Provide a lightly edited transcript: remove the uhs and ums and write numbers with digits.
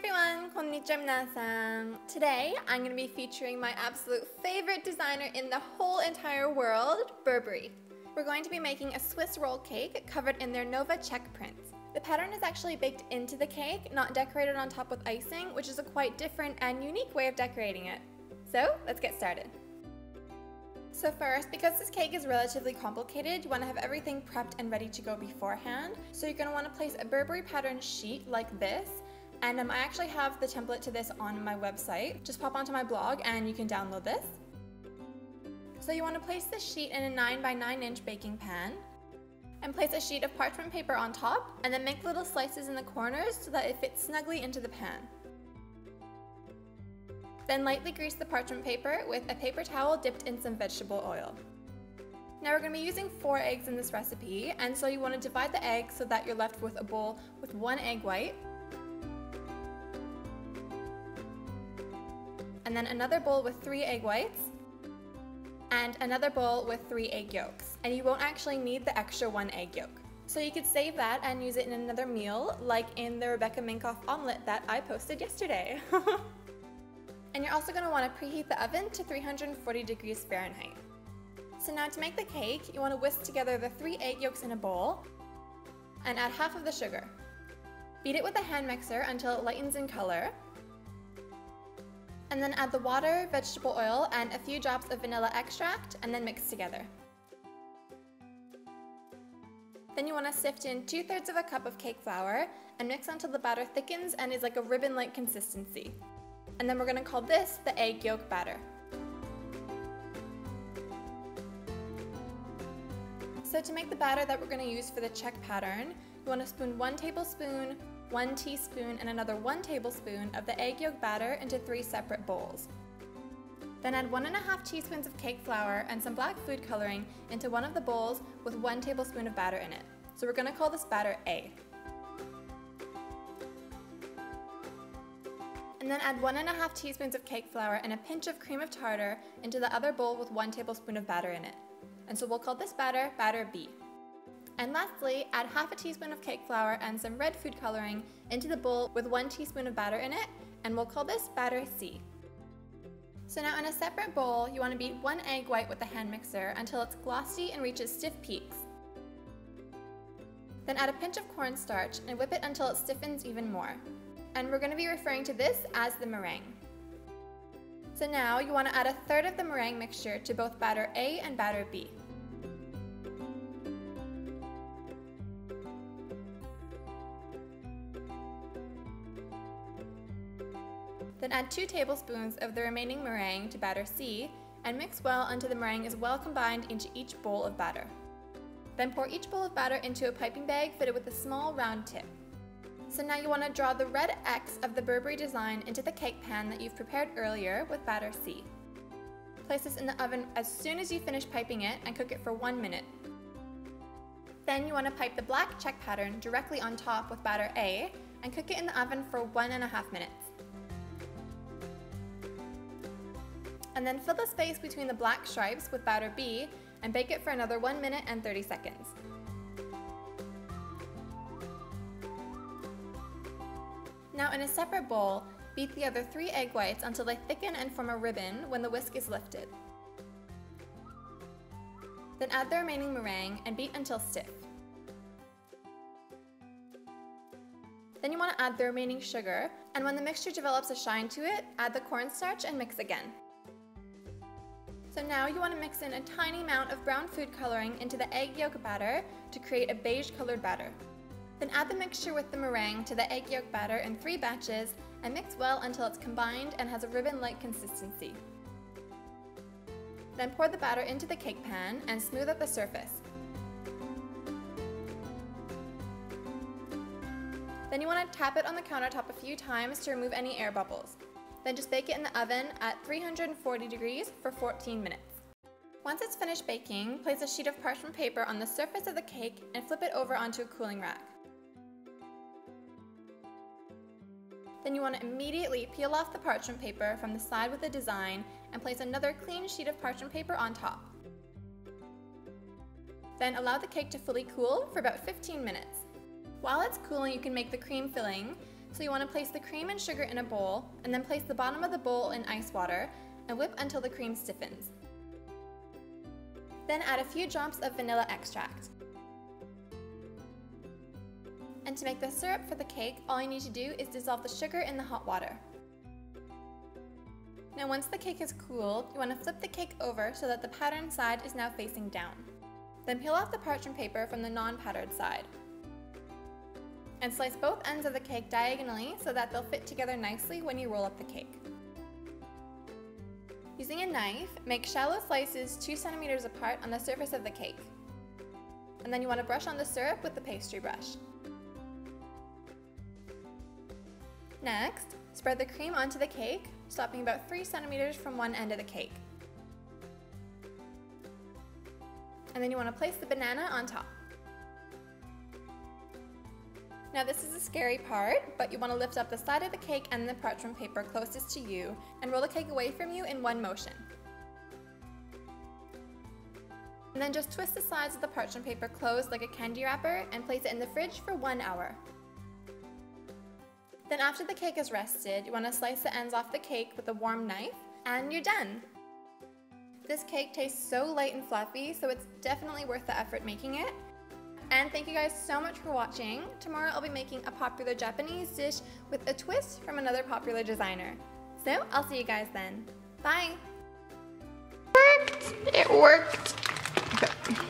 everyone, konnichiwa minasan. Today, I'm going to be featuring my absolute favorite designer in the whole entire world, Burberry. We're going to be making a Swiss roll cake covered in their Nova check prints. The pattern is actually baked into the cake, not decorated on top with icing, which is a quite different and unique way of decorating it. So, let's get started. So first, because this cake is relatively complicated, you want to have everything prepped and ready to go beforehand. So you're going to want to place a Burberry pattern sheet like this. And I actually have the template to this on my website. Just pop onto my blog and you can download this. So you want to place the sheet in a 9 by 9 inch baking pan. And place a sheet of parchment paper on top, and then make little slices in the corners so that it fits snugly into the pan. Then lightly grease the parchment paper with a paper towel dipped in some vegetable oil. Now we're going to be using 4 eggs in this recipe, and so you want to divide the eggs so that you're left with a bowl with 1 egg white, and then another bowl with 3 egg whites, and another bowl with 3 egg yolks. And you won't actually need the extra 1 egg yolk. So you could save that and use it in another meal, like in the Rebecca Minkoff omelet that I posted yesterday. And you're also going to want to preheat the oven to 340 degrees Fahrenheit. So now to make the cake, you want to whisk together the 3 egg yolks in a bowl and add half of the sugar. Beat it with a hand mixer until it lightens in color. And then add the water, vegetable oil, and a few drops of vanilla extract, and then mix together. Then you want to sift in 2/3 of a cup of cake flour and mix until the batter thickens and is like a ribbon-like consistency. And then we're going to call this the egg yolk batter. So to make the batter that we're going to use for the check pattern, you want to spoon 1 tablespoon, 1 teaspoon, and another 1 tablespoon of the egg yolk batter into 3 separate bowls. Then add 1½ teaspoons of cake flour and some black food coloring into one of the bowls with 1 tablespoon of batter in it. So we're going to call this batter A. And then add 1½ teaspoons of cake flour and a pinch of cream of tartar into the other bowl with 1 tablespoon of batter in it. And so we'll call this batter, batter B. And lastly, add ½ a teaspoon of cake flour and some red food coloring into the bowl with 1 teaspoon of batter in it, and we'll call this batter C. So now in a separate bowl, you want to beat 1 egg white with the hand mixer until it's glossy and reaches stiff peaks. Then add a pinch of cornstarch and whip it until it stiffens even more. And we're going to be referring to this as the meringue. So now you want to add 1/3 of the meringue mixture to both batter A and batter B. Then add 2 tablespoons of the remaining meringue to batter C and mix well until the meringue is well combined into each bowl of batter. Then pour each bowl of batter into a piping bag fitted with a small round tip. So now you want to draw the red X of the Burberry design into the cake pan that you've prepared earlier with batter C. Place this in the oven as soon as you finish piping it and cook it for 1 minute. Then you want to pipe the black check pattern directly on top with batter A and cook it in the oven for 1½ minutes. And then fill the space between the black stripes with batter B and bake it for another 1 minute and 30 seconds. Now in a separate bowl, beat the other 3 egg whites until they thicken and form a ribbon when the whisk is lifted. Then add the remaining meringue and beat until stiff. Then you want to add the remaining sugar, and when the mixture develops a shine to it, add the cornstarch and mix again. So now you want to mix in a tiny amount of brown food coloring into the egg yolk batter to create a beige colored batter. Then add the mixture with the meringue to the egg yolk batter in 3 batches and mix well until it's combined and has a ribbon-like consistency. Then pour the batter into the cake pan and smooth out the surface. Then you want to tap it on the countertop a few times to remove any air bubbles. Then just bake it in the oven at 340 degrees for 14 minutes. Once it's finished baking, place a sheet of parchment paper on the surface of the cake and flip it over onto a cooling rack. Then you want to immediately peel off the parchment paper from the side with the design and place another clean sheet of parchment paper on top. Then allow the cake to fully cool for about 15 minutes. While it's cooling, you can make the cream filling. So you want to place the cream and sugar in a bowl, and then place the bottom of the bowl in ice water, and whip until the cream stiffens. Then add a few drops of vanilla extract. And to make the syrup for the cake, all you need to do is dissolve the sugar in the hot water. Now once the cake is cooled, you want to flip the cake over so that the patterned side is now facing down. Then peel off the parchment paper from the non-patterned side. And slice both ends of the cake diagonally so that they'll fit together nicely when you roll up the cake. Using a knife, make shallow slices 2 centimeters apart on the surface of the cake. And then you want to brush on the syrup with the pastry brush. Next, spread the cream onto the cake, stopping about 3 centimeters from one end of the cake. And then you want to place the banana on top. Now this is the scary part, but you want to lift up the side of the cake and the parchment paper closest to you and roll the cake away from you in one motion. And then just twist the sides of the parchment paper closed like a candy wrapper and place it in the fridge for 1 hour. Then after the cake is rested, you want to slice the ends off the cake with a warm knife, and you're done! This cake tastes so light and fluffy, so it's definitely worth the effort making it. And thank you guys so much for watching. Tomorrow I'll be making a popular Japanese dish with a twist from another popular designer. So I'll see you guys then. Bye! It worked! Okay.